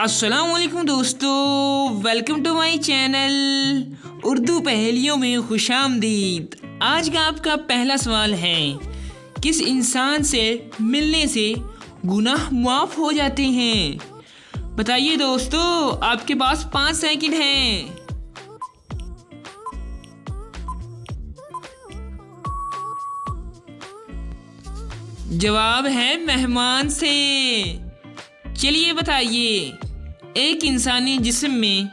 अस्सलामुअलैकुम दोस्तों, welcome to my channel Urdu पहेलियों में खुशामदीद। आज का आपका पहला सवाल है, किस इंसान से मिलने से गुनाह माफ़ हो जाते हैं? बताइए दोस्तों, आपके पास 5 सेकंड हैं। जवाब है मेहमान से। चलिए बताइए, एक इंसानी जिस्म में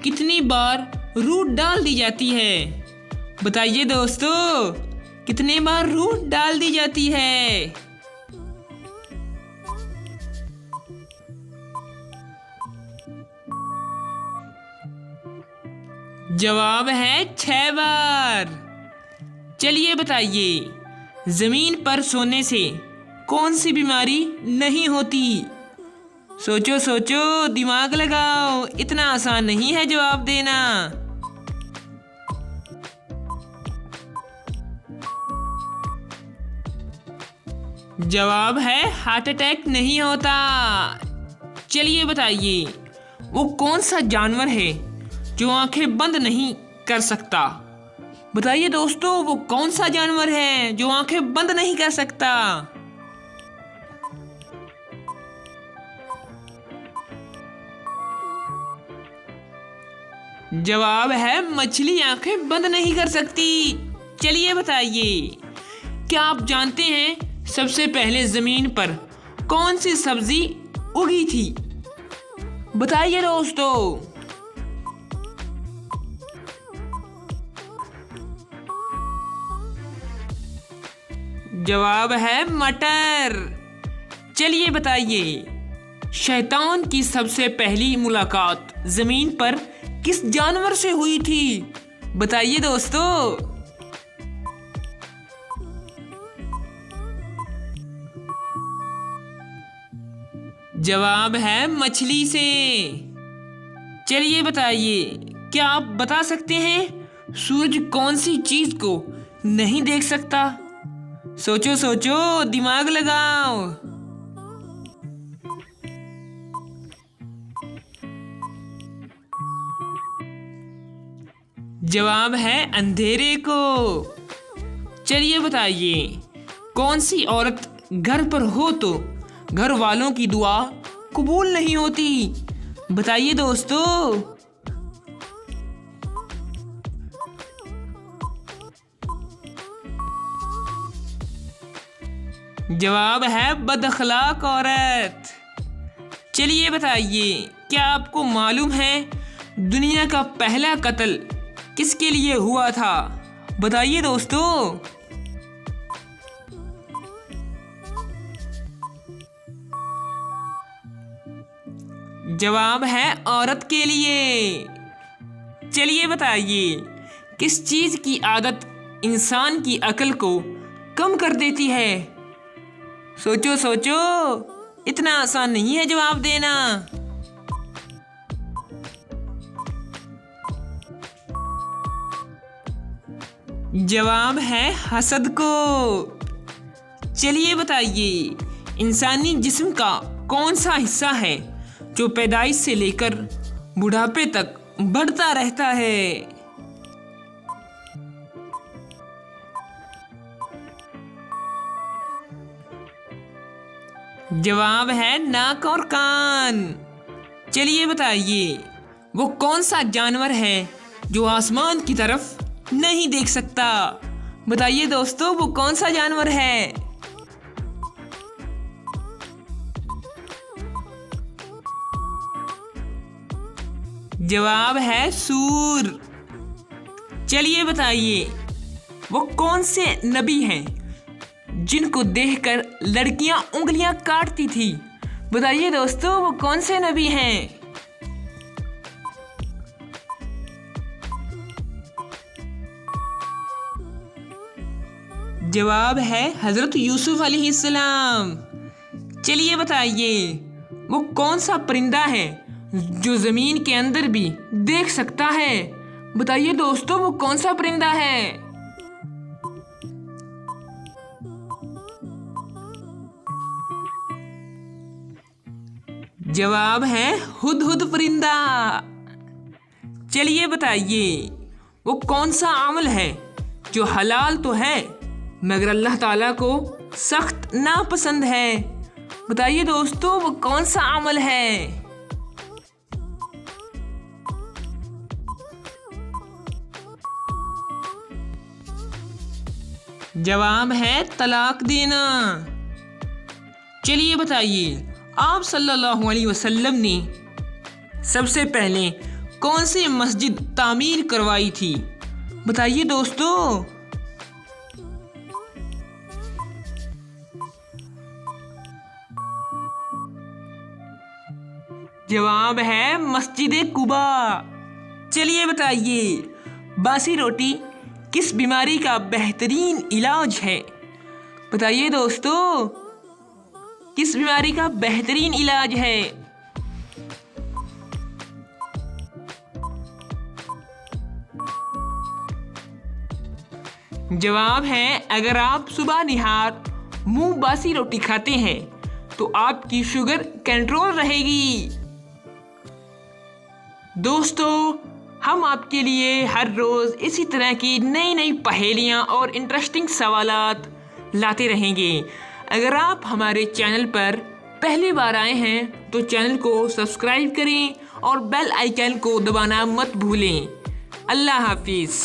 कितनी बार रूह डाल दी जाती है? बताइए दोस्तों, कितने बार रूह डाल दी जाती है? जवाब है 6 बार। चलिए बताइए, जमीन पर सोने से कौन सी बीमारी नहीं होती? सोचो सोचो, दिमाग लगाओ, इतना आसान नहीं है जवाब देना। जवाब है हार्ट अटैक नहीं होता। चलिए बताइए, वो कौन सा जानवर है जो आंखें बंद नहीं कर सकता? बताइए दोस्तों, वो कौन सा जानवर है जो आंखें बंद नहीं कर सकता? जवाब है मछली आंखें बंद नहीं कर सकती। चलिए बताइए, क्या आप जानते हैं सबसे पहले जमीन पर कौन सी सब्जी उगी थी? बताइए दोस्तों। जवाब है मटर। चलिए बताइए, शैतान की सबसे पहली मुलाकात जमीन पर किस जानवर से हुई थी? बताइए दोस्तों। जवाब है मछली से। चलिए बताइए, क्या आप बता सकते हैं सूरज कौन सी चीज को नहीं देख सकता? सोचो सोचो, दिमाग लगाओ। जवाब है अंधेरे को। चलिए बताइए, कौन सी औरत घर पर हो तो घर वालों की दुआ कबूल नहीं होती? बताइए दोस्तों। जवाब है बदअखलाक औरत। चलिए बताइए, क्या आपको मालूम है दुनिया का पहला कत्ल किसके लिए हुआ था? बताइए दोस्तों। जवाब है औरत के लिए। चलिए बताइए, किस चीज की आदत इंसान की अकल को कम कर देती है? सोचो सोचो, इतना आसान नहीं है जवाब देना। जवाब है हसद को। चलिए बताइए, इंसानी जिस्म का कौन सा हिस्सा है जो पैदाइश से लेकर बुढ़ापे तक बढ़ता रहता है? जवाब है नाक और कान। चलिए बताइए, वो कौन सा जानवर है जो आसमान की तरफ नहीं देख सकता? बताइए दोस्तों, वो कौन सा जानवर है? जवाब है सूर। चलिए बताइए, वो कौन से नबी हैं जिनको देखकर लड़कियां उंगलियां काटती थी? बताइए दोस्तों, वो कौन से नबी हैं? जवाब है हजरत यूसुफ अलैहिस्सलाम। चलिए बताइए, वो कौन सा परिंदा है जो जमीन के अंदर भी देख सकता है? बताइए दोस्तों, वो कौन सा परिंदा है? जवाब है हुदहुद परिंदा। चलिए बताइए वो कौन सा अमल है जो हलाल तो है मगर अल्लाह ताला को सख्त नापसंद है। बताइए दोस्तों वो कौन सा अमल है। जवाब है तलाक देना। चलिए बताइए आप सल्लल्लाहु अलैहि वसल्लम ने सबसे पहले कौन सी मस्जिद तामीर करवाई थी। बताइए दोस्तों। जवाब है मस्जिद कुबा। चलिए बताइए बासी रोटी किस बीमारी का बेहतरीन इलाज है। बताइए दोस्तों किस बीमारी का बेहतरीन इलाज है। जवाब है अगर आप सुबह निहार मुंह बासी रोटी खाते हैं तो आपकी शुगर कंट्रोल रहेगी। दोस्तों हम आपके लिए हर रोज़ इसी तरह की नई नई पहेलियाँ और इंटरेस्टिंग सवालात लाते रहेंगे। अगर आप हमारे चैनल पर पहली बार आए हैं तो चैनल को सब्सक्राइब करें और बेल आइकन को दबाना मत भूलें। अल्लाह हाफिज़।